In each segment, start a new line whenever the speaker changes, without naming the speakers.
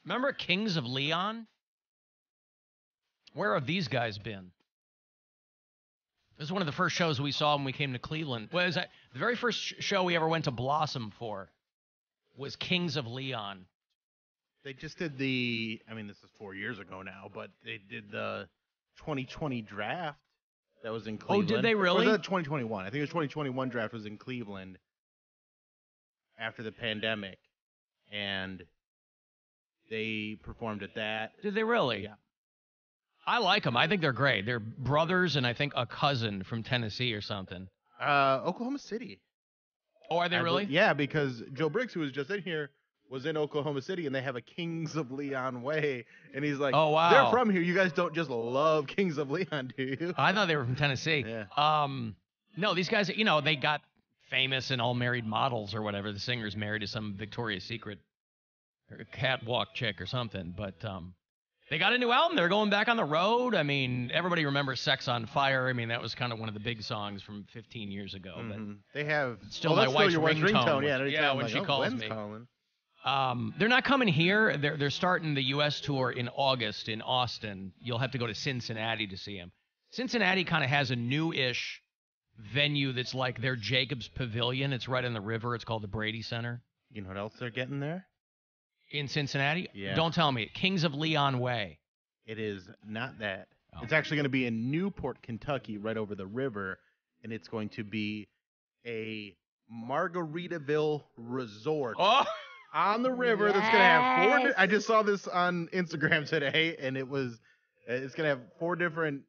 Remember Kings of Leon? Where have these guys been? This is one of the first shows we saw when we came to Cleveland. Well, the very first show we ever went to Blossom for was Kings of Leon.
They just did I mean, this is 4 years ago now, but they did the 2020 draft that was in Cleveland.
Oh, did they really?
Or was that 2021? I think the 2021 draft was in Cleveland after the pandemic, and they performed at that.
Did they really?
Yeah.
I like them. I think they're great. They're brothers and I think a cousin from Tennessee or something.
Oklahoma City.
Oh, are they really?
Yeah, because Joe Briggs, who was just in here, was in Oklahoma City, and they have a Kings of Leon way. And he's like,
oh, wow.
They're from here. You guys don't just love Kings of Leon, do you?
I thought they were from Tennessee.
Yeah.
No, these guys, you know, they got famous and all married models or whatever. The singer's married to some Victoria's Secret or catwalk chick or something. But they got a new album. They're going back on the road. I mean, everybody remembers Sex on Fire. I mean, that was kind of one of the big songs from 15 years ago.
Mm-hmm. They have
still my wife's
your wife's ringtone.
Yeah, when she calls me.
Calling.
They're not coming here. They're starting the U.S. tour in August in Austin. You'll have to go to Cincinnati to see them. Cincinnati kind of has a new-ish venue that's like their Jacobs Pavilion. It's right on the river. It's called the Brady Center.
You know what else they're getting there?
In Cincinnati?
Yeah.
Don't tell me. Kings of Leon Way.
It is not that.
Oh.
It's actually going to be in Newport, Kentucky, right over the river, and it's going to be a Margaritaville resort on the river that's going to have four. I just saw this on Instagram today, and it's going to have 4 different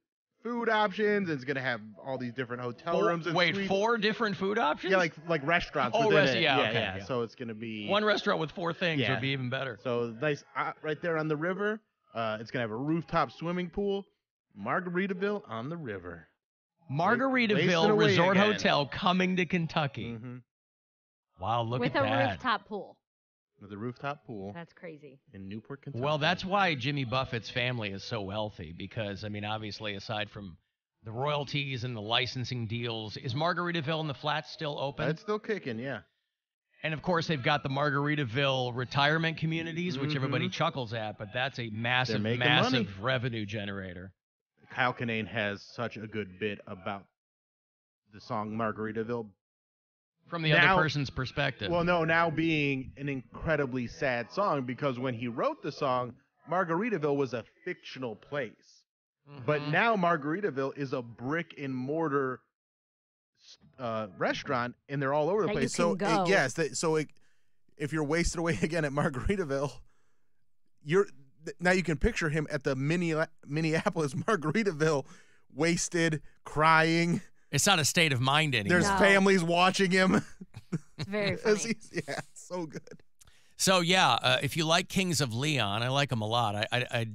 food options. It's going to have all these different hotel rooms. And
wait,
suites.
4 different food options?
Yeah, like restaurants.
Oh,
within it.
Yeah,
yeah,
okay,
yeah. So it's going to be
one restaurant with 4 things would be even better.
So nice, right there on the river. It's going to have a rooftop swimming pool. Margaritaville on the river.
Margaritaville Resort Hotel coming to Kentucky.
Mm-hmm.
Wow, look at that.
With a rooftop pool.
With a rooftop pool.
That's crazy.
In Newport, Kentucky.
Well, that's why Jimmy Buffett's family is so wealthy because, I mean, obviously, aside from the royalties and the licensing deals, is Margaritaville and the Flats still open?
It's still kicking, yeah.
And, of course, they've got the Margaritaville retirement communities, which everybody chuckles at, but that's a massive, massive revenue generator.
Kyle Kinane has such a good bit about the song Margaritaville.
From the other person's perspective.
Well, no, now being an incredibly sad song because when he wrote the song, Margaritaville was a fictional place. Mm-hmm. But now Margaritaville is a brick and mortar restaurant, and they're all over the place.
So if you're wasted away again at Margaritaville, now you can picture him at the Minneapolis Margaritaville, wasted, crying.
It's not a state of mind anymore.
There's families watching him.
It's very funny.
Yeah, so good.
So, yeah, if you like Kings of Leon, I like them a lot. I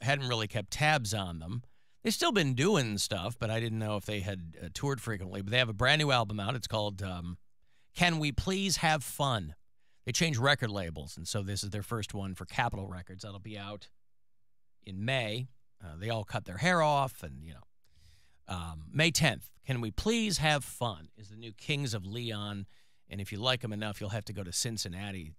hadn't really kept tabs on them. They've still been doing stuff, but I didn't know if they had toured frequently. But they have a brand new album out. It's called Can We Please Have Fun? They changed record labels, and so this is their first one for Capitol Records. That'll be out in May. They all cut their hair off, and, you know. May 10th, Can We Please Have Fun is the new Kings of Leon. And if you like them enough, you'll have to go to Cincinnati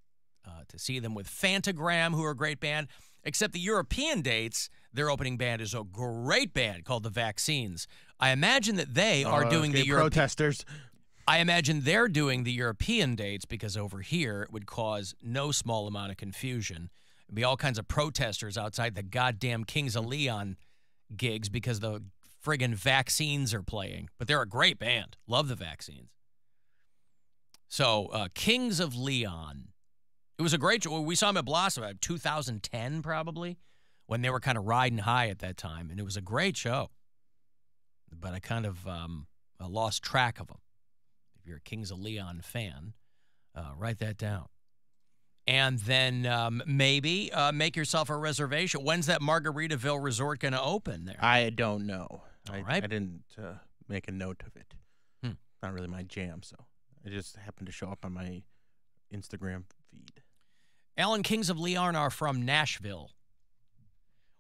to see them with Fantagram, who are a great band. Except the European dates, their opening band is a great band called The Vaccines. I imagine that they are doing the
protesters.
I imagine they're doing the European dates because over here it would cause no small amount of confusion. There'd be all kinds of protesters outside the goddamn Kings of Leon gigs because the friggin' Vaccines are playing. But they're a great band. Love the Vaccines. So, Kings of Leon. It was a great show. We saw them at Blossom, 2010 probably, when they were kind of riding high at that time. And it was a great show. But I kind of lost track of them. If you're a Kings of Leon fan, write that down. And then maybe make yourself a reservation. When's that Margaritaville resort going to open there?
I don't know.
Right.
I didn't make a note of it. Not really my jam, so it just happened to show up on my Instagram feed.
Alan, Kings of Leon are from Nashville.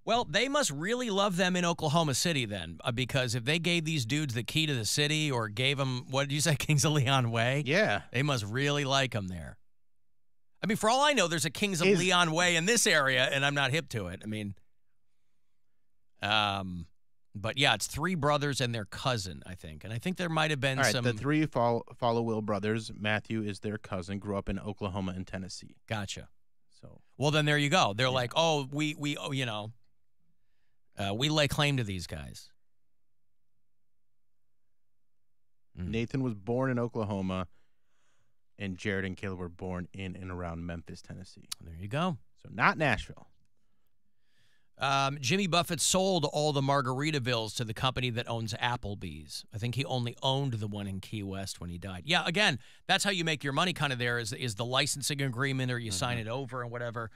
Well, they must really love them in Oklahoma City then, because if they gave these dudes the key to the city or gave them, what did you say, Kings of Leon Way?
Yeah.
They must really like them there. I mean, for all I know, there's a Kings of Leon way in this area, and I'm not hip to it. I mean, but yeah, it's 3 brothers and their cousin, I think. And I think there might have been some.
The 3 Follow-Will brothers. Matthew is their cousin, grew up in Oklahoma and Tennessee.
Gotcha.
So.
Well, then there you go. They're like, oh, we lay claim to these guys.
Nathan was born in Oklahoma, and Jared and Caleb were born in and around Memphis, Tennessee.
There you go.
So not Nashville.
Jimmy Buffett sold all the Margaritavilles to the company that owns Applebee's. I think he only owned the one in Key West when he died. Yeah, again, that's how you make your money kind of there is the licensing agreement or you sign it over and whatever.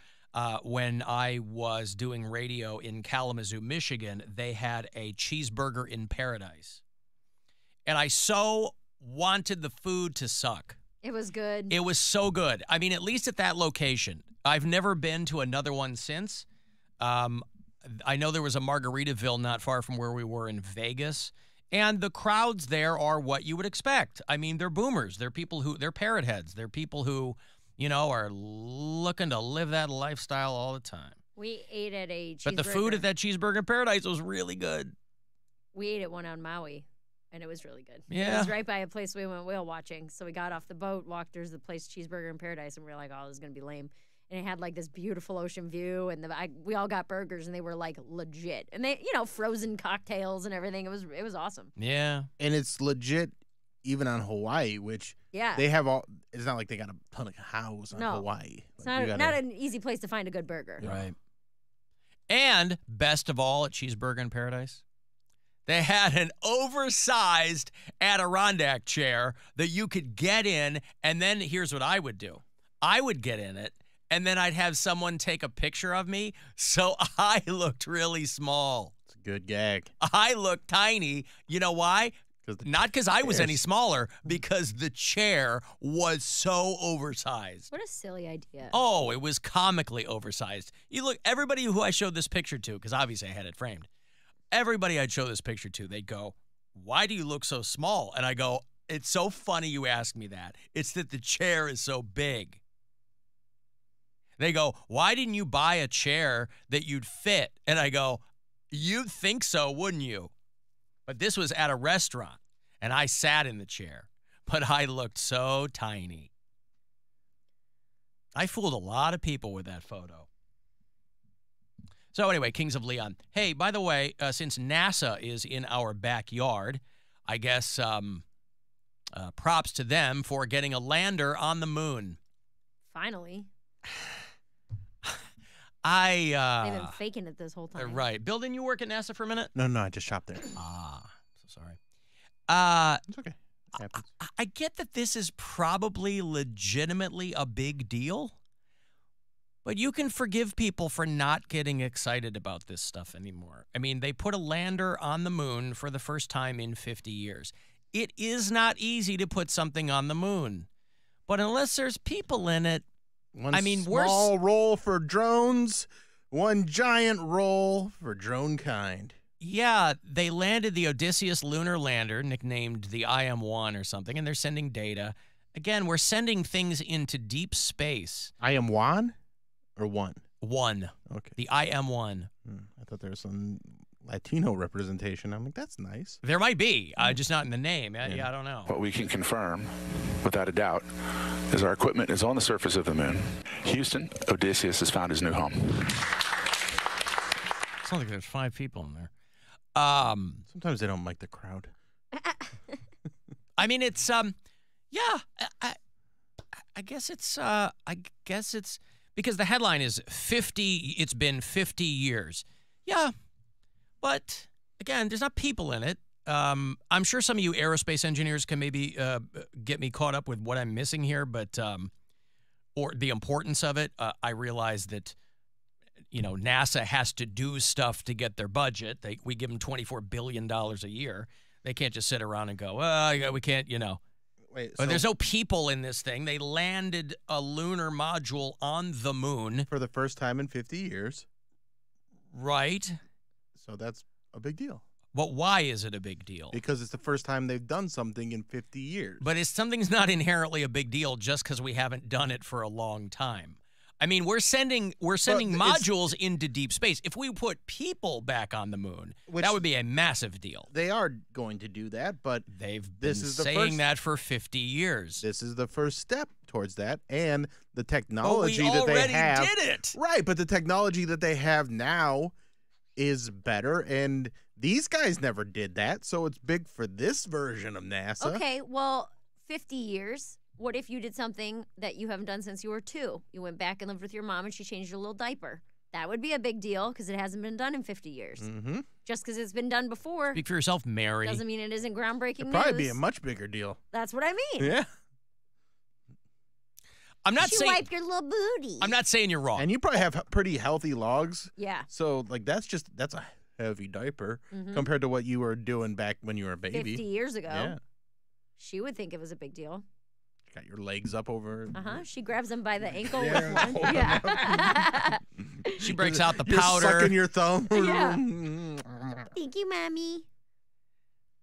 When I was doing radio in Kalamazoo, Michigan, they had a cheeseburger in paradise. And I so wanted the food to suck.
It was good.
It was so good. I mean, at least at that location. I've never been to another one since. I know there was a Margaritaville not far from where we were in Vegas, and the crowds there are what you would expect. I mean, they're boomers. They're people they're parrot heads. They're people who, are looking to live that lifestyle all the time.
We ate at a cheeseburger.
But the food at that cheeseburger in paradise was really good.
We ate at one on Maui, and it was really good.
Yeah.
It was right by a place we went whale watching. So we got off the boat, walked, there's the place Cheeseburger in Paradise, and we were like, oh, this is going to be lame. And it had like this beautiful ocean view, and we all got burgers, and they were like legit. And they, frozen cocktails and everything. It was awesome.
Yeah.
And it's legit even on Hawaii, which they have all. It's not like they got a ton of cows on Hawaii.
It's not an easy place to find a good burger.
Right. And best of all at Cheeseburger in Paradise, they had an oversized Adirondack chair that you could get in, and then here's what I would do. I would get in it, and then I'd have someone take a picture of me, so I looked really small.
It's a good gag.
I looked tiny. You know why? Not because I was any smaller, because the chair was so oversized.
What a silly idea.
Oh, it was comically oversized. You look, everybody who I showed this picture to, because obviously I had it framed, everybody I'd show this picture to, they'd go, why do you look so small? And I go, it's so funny you ask me that. It's that the chair is so big. They go, why didn't you buy a chair that you'd fit? And I go, you'd think so, wouldn't you? But this was at a restaurant, and I sat in the chair, but I looked so tiny. I fooled a lot of people with that photo. So anyway, Kings of Leon. Hey, by the way, since NASA is in our backyard, I guess props to them for getting a lander on the moon.
Finally.
They've
been faking it this whole time.
Right. Bill, didn't you work at NASA for a minute?
No, I just shopped there.
So sorry.
It's okay. It happens.
I get that this is probably legitimately a big deal, but you can forgive people for not getting excited about this stuff anymore. I mean, they put a lander on the moon for the first time in 50 years. It is not easy to put something on the moon, but unless there's people in it,
small roll for drones, one giant roll for drone kind.
Yeah, they landed the Odysseus lunar lander, nicknamed the IM-1 or something, and they're sending data. Again, we're sending things into deep space.
IM-1 or one?
One.
Okay.
The IM-1.
I thought there was some Latino representation. I'm like, that's nice.
There might be, just not in the name. Yeah, I don't know.
What we can confirm, without a doubt, is our equipment is on the surface of the moon. Houston, Odysseus has found his new home.
Sounds like there's 5 people in there.
Sometimes they don't like the crowd.
I mean, it's yeah. I guess it's because the headline is 50. It's been 50 years. Yeah, but again, there's not people in it. I'm sure some of you aerospace engineers can maybe get me caught up with what I'm missing here, but or the importance of it. I realize that. NASA has to do stuff to get their budget. We give them $24 billion a year. They can't just sit around and go, we can't,
Wait,
but there's no people in this thing. They landed a lunar module on the moon.
For the first time in 50 years.
Right.
So that's a big deal.
But why is it a big deal?
Because it's the first time they've done something in 50 years.
But something's not inherently a big deal just because we haven't done it for a long time. I mean, we're sending modules into deep space. If we put people back on the moon, that would be a massive deal.
They are going to do that, but
they've been saying that for 50 years.
This is the first step towards that, and the technology that they have.
We already did it.
Right, but the technology that they have now is better, and these guys never did that, so it's big for this version of NASA.
Okay, well, 50 years. What if you did something that you haven't done since you were 2? You went back and lived with your mom and she changed your little diaper. That would be a big deal because it hasn't been done in 50 years.
Mm-hmm.
Just because it's been done before.
Speak for yourself, Mary.
Doesn't mean it isn't groundbreaking
It'd
news.
probably be a much bigger deal.
That's what I mean.
Yeah.
I'm not saying
wipe your little booty.
I'm not saying you're wrong.
And you probably have pretty healthy logs.
Yeah.
So, like, that's a heavy diaper compared to what you were doing back when you were a baby.
50 years ago.
Yeah.
She would think it was a big deal.
Got your legs up over.
She grabs them by the ankle with
Yeah.
one. Yeah.
She breaks out the
You're
powder.
sucking your thumb.
Yeah. Thank you, Mommy.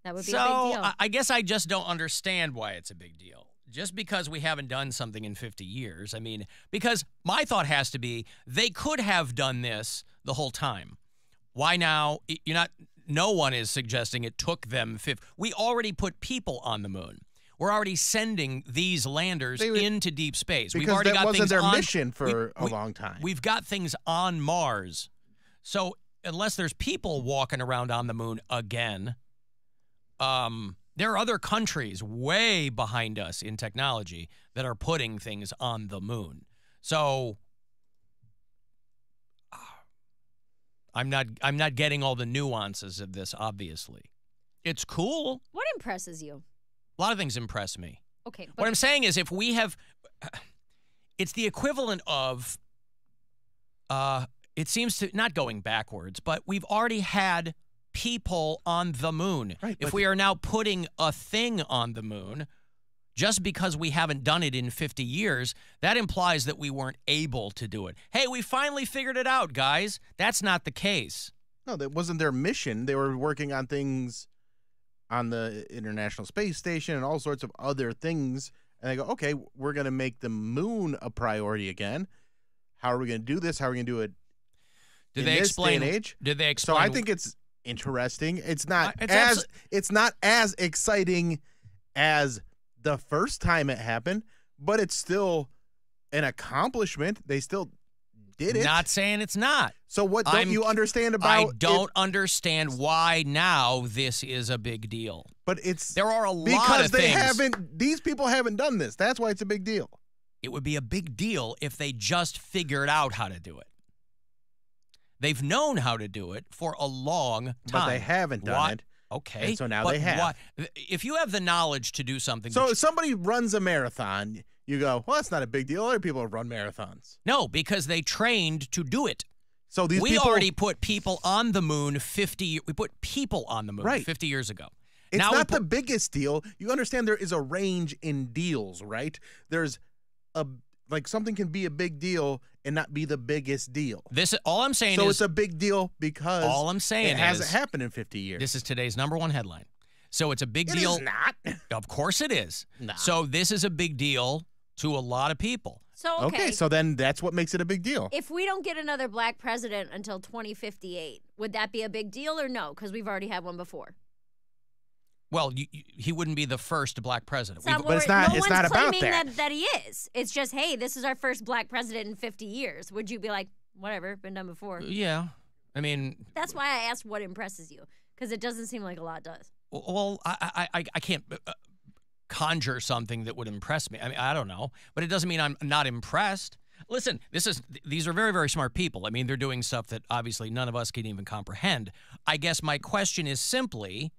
That would be a big deal.
So I guess I just don't understand why it's a big deal. Just because we haven't done something in 50 years. I mean, because my thought has to be they could have done this the whole time. Why now? No one is suggesting it took them 50. We already put people on the moon. We're already sending these landers into deep space. We've already got
wasn't
things
their mission for a long time.
We've got things on Mars. So unless there's people walking around on the moon again, there are other countries way behind us in technology that are putting things on the moon. So I'm not getting all the nuances of this, obviously. It's cool.
What impresses you?
A lot of things impress me.
Okay.
What I'm saying is if we have, it's the equivalent of, it seems to, not going backwards, but we've already had people on the moon.
Right,
if we are now putting a thing on the moon, just because we haven't done it in 50 years, that implies that we weren't able to do it. Hey, we finally figured it out, guys. That's not the case.
No, that wasn't their mission. They were working on things on the International Space Station and all sorts of other things. And they go, okay, we're going to make the moon a priority again. How are we going to do this? How are we going to do it
Did they explain?
Day and age?
Did they explain?
So I think it's interesting. It's not as exciting as the first time it happened, but it's still an accomplishment. They still did it.
Not saying it's not.
So what don't you understand about
I don't understand why now this is a big deal.
But
there are a lot
because
of
they
things.
these people haven't done this. That's why it's a big deal.
It would be a big deal if they just figured out how to do it. They've known how to do it for a long time.
But they haven't done it.
Okay.
And so now they have.
If you have the knowledge to do something.
So if somebody runs a marathon, you go, well, that's not a big deal. Other people run marathons.
No, because they trained to do it.
So
we already put people on the moon 50. We put people on the moon 50 years ago.
It's not the biggest deal. You understand there is a range in deals, right? There's something can be a big deal and not be the biggest deal.
All I'm saying is.
So it's a big deal because
all I'm saying
it hasn't happened in 50 years.
This is today's #1 headline. So it's a big deal.
It is not.
Of course it is.
No.
So this is a big deal to a lot of people.
So
okay, so then that's what makes it a big deal.
If we don't get another black president until 2058, would that be a big deal or no? Because we've already had one before.
Well, he wouldn't be the first black president.
But it's not.
No
it's
one's
not about
claiming that he is. It's just, hey, this is our first black president in 50 years. Would you be like, whatever, been done before?
Yeah, I mean.
That's why I asked what impresses you, because it doesn't seem like a lot does.
Well, I can't conjure something that would impress me. I mean, I don't know, but it doesn't mean I'm not impressed. Listen, these are very, very smart people. I mean, they're doing stuff that obviously none of us can even comprehend. I guess my question is simply,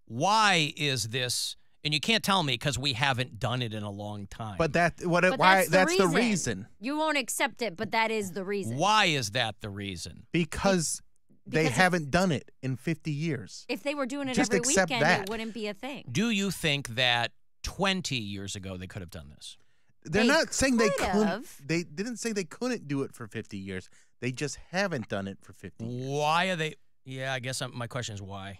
why is this? And you can't tell me because we haven't done it in a long time.
But that's the reason.
You won't accept it, but that is the reason.
Why is that the reason?
Because they haven't done it in 50 years.
If they were doing it
Just
every
accept
weekend,
that.
it wouldn't be a thing.
Do you think that 20 years ago they could have done this?
They're not saying they couldn't.
have.
They didn't say they couldn't do it for 50 years. They just haven't done it for 50 years.
Why are they? Yeah, I guess my question is why.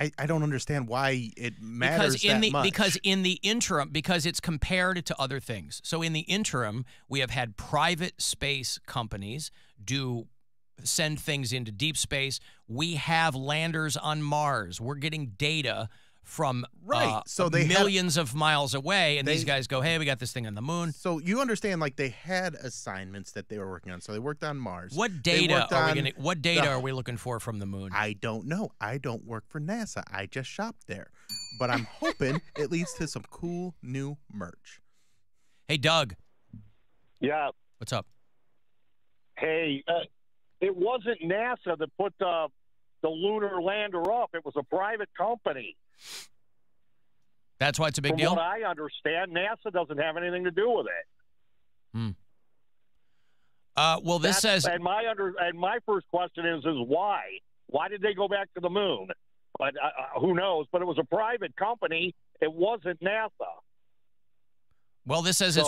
I don't understand why it matters much.
Because in the interim, because it's compared to other things. So in the interim, we have had private space companies send things into deep space. We have landers on Mars. We're getting data from
so they
millions of miles away, and these guys go, hey, we got this thing on the moon.
So you understand, like, they had assignments that they were working on. So they worked on Mars.
What data are we looking for from the moon?
I don't know. I don't work for NASA. I just shop there. But I'm hoping it leads to some cool new merch.
Hey, Doug.
Yeah.
What's up?
Hey, it wasn't NASA that put the lunar lander up. It was a private company.
That's why it's a big deal?
From what I understand, NASA doesn't have anything to do with it.
Well, this says...
And my first question is why? Why did they go back to the moon? But who knows? But it was a private company. It wasn't NASA.
Well, this says it's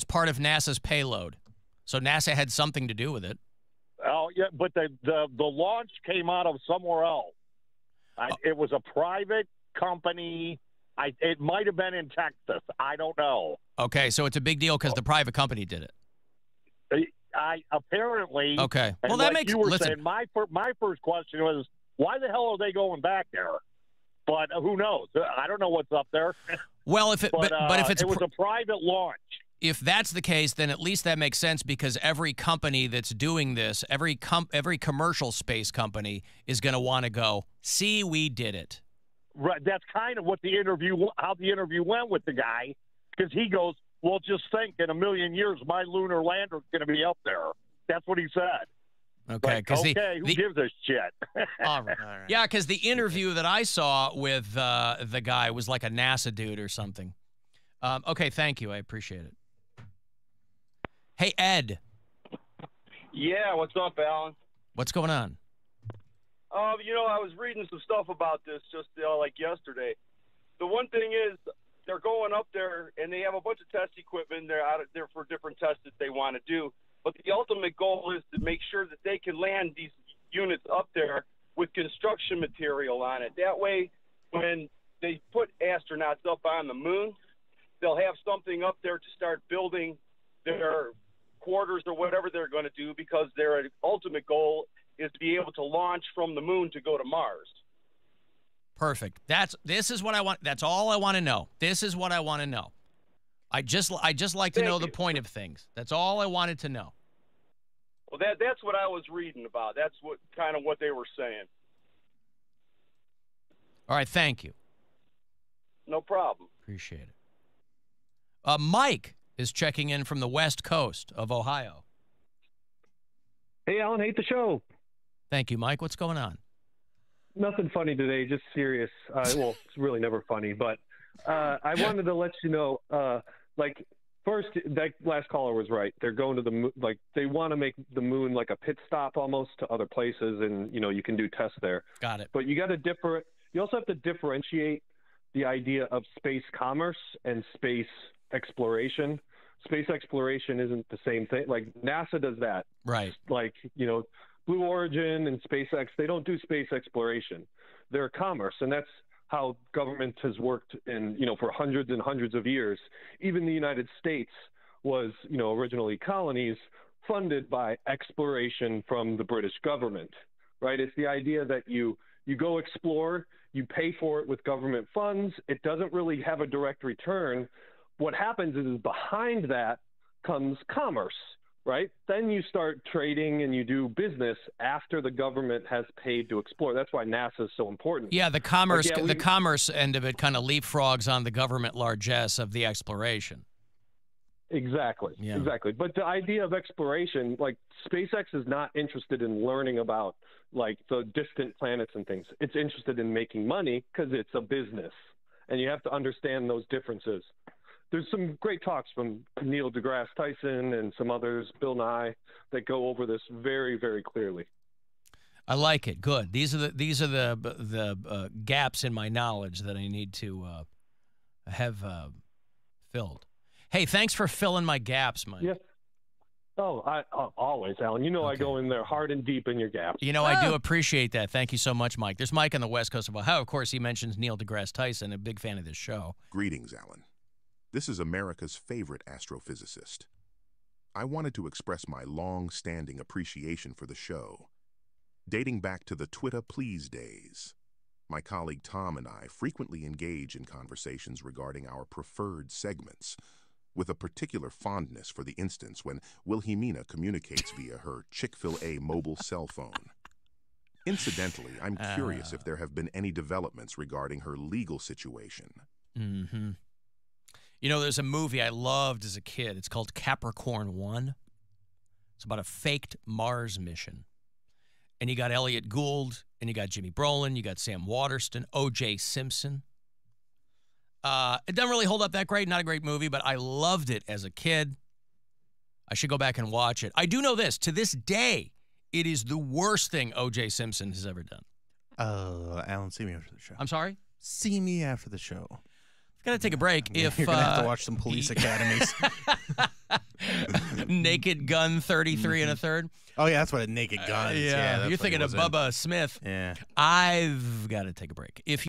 part of NASA's payload. So NASA had something to do with it.
Oh, yeah, but the launch came out of somewhere else. It was a private company. It might have been in Texas. I don't know.
Okay, so it's a big deal because the private company did it.
Apparently.
Okay. Well, that makes.
You were
listen,
saying, my first question was, why the hell are they going back there? But who knows? I don't know what's up there.
Well, if it but if it
was a private launch.
If that's the case, then at least that makes sense because every company that's doing this, every commercial space company is going to want to go, see, we did it.
Right. That's kind of what how the interview went with the guy, because he goes, well, just think in a million years, my lunar lander is going to be up there. That's what he said.
Okay.
Who gives a shit?
All right. Yeah, because the interview that I saw with the guy was like a NASA dude or something. Okay, thank you. I appreciate it. Hey, Ed.
Yeah, what's up, Alan?
What's going on?
I was reading some stuff about this just like yesterday. The one thing is they're going up there and they have a bunch of test equipment. They're out there for different tests that they want to do. But the ultimate goal is to make sure that they can land these units up there with construction material on it. That way, when they put astronauts up on the moon, they'll have something up there to start building their quarters or whatever they're going to do, because their ultimate goal is to be able to launch from the moon to go to Mars.
Perfect. This is what I want. That's all I want to know. This is what I want to know. I just like to know the point of things. That's all I wanted to know.
Well, that's what I was reading about. That's what they were saying.
All right, thank you.
No problem.
Appreciate it. Mike is checking in from the West Coast of Ohio.
Hey, Alan, hate the show.
Thank you, Mike. What's going on?
Nothing funny today, just serious. Well, it's really never funny, but I wanted to let you know, first, that last caller was right. They're going to the moon, they want to make the moon like a pit stop almost to other places, and, you can do tests there.
Got it.
But you also have to differentiate the idea of space commerce and space exploration. Space exploration isn't the same thing. Like, NASA does that.
Right.
Blue Origin and SpaceX, they don't do space exploration. They're commerce, and that's how government has worked for hundreds and hundreds of years. Even the United States was, originally colonies funded by exploration from the British government, right? It's the idea that you go explore, you pay for it with government funds. It doesn't really have a direct return. What happens is behind that comes commerce, right? Then you start trading and you do business after the government has paid to explore. That's why NASA is so important.
Yeah, the commerce end of it kind of leapfrogs on the government largesse of the exploration.
Exactly. Yeah. Exactly. But the idea of exploration, SpaceX is not interested in learning about the distant planets and things. It's interested in making money because it's a business, and you have to understand those differences. There's some great talks from Neil deGrasse Tyson and some others, Bill Nye, that go over this very, very clearly.
I like it. Good. These are the gaps in my knowledge that I need to have filled. Hey, thanks for filling my gaps, Mike.
Yeah. Oh, always, Alan. You know I go in there hard and deep in your gaps.
You know, I do appreciate that. Thank you so much, Mike. There's Mike on the west coast of Ohio. Of course, he mentions Neil deGrasse Tyson, a big fan of this show.
Greetings, Alan. This is America's favorite astrophysicist. I wanted to express my long-standing appreciation for the show. Dating back to the Twitter Please days, my colleague Tom and I frequently engage in conversations regarding our preferred segments, with a particular fondness for the instance when Wilhelmina communicates via her Chick-fil-A mobile cell phone. Incidentally, I'm curious if there have been any developments regarding her legal situation.
Mm-hmm. You know, there's a movie I loved as a kid. It's called Capricorn 1. It's about a faked Mars mission. And you got Elliot Gould, and you got Jimmy Brolin, you got Sam Waterston, O.J. Simpson. It doesn't really hold up that great. Not a great movie, but I loved it as a kid. I should go back and watch it. I do know this. To this day, it is the worst thing O.J. Simpson has ever done.
Alan, see me after the show.
I'm sorry?
See me after the show.
I've got to take a break.
You're going to have to watch some police academies.
Naked Gun 33 and a third.
Oh, yeah, that's what a Naked Gun is.
Yeah,
that's
you're
what he
thinking of
was in.
Bubba Smith.
Yeah.
I've got to take a break. If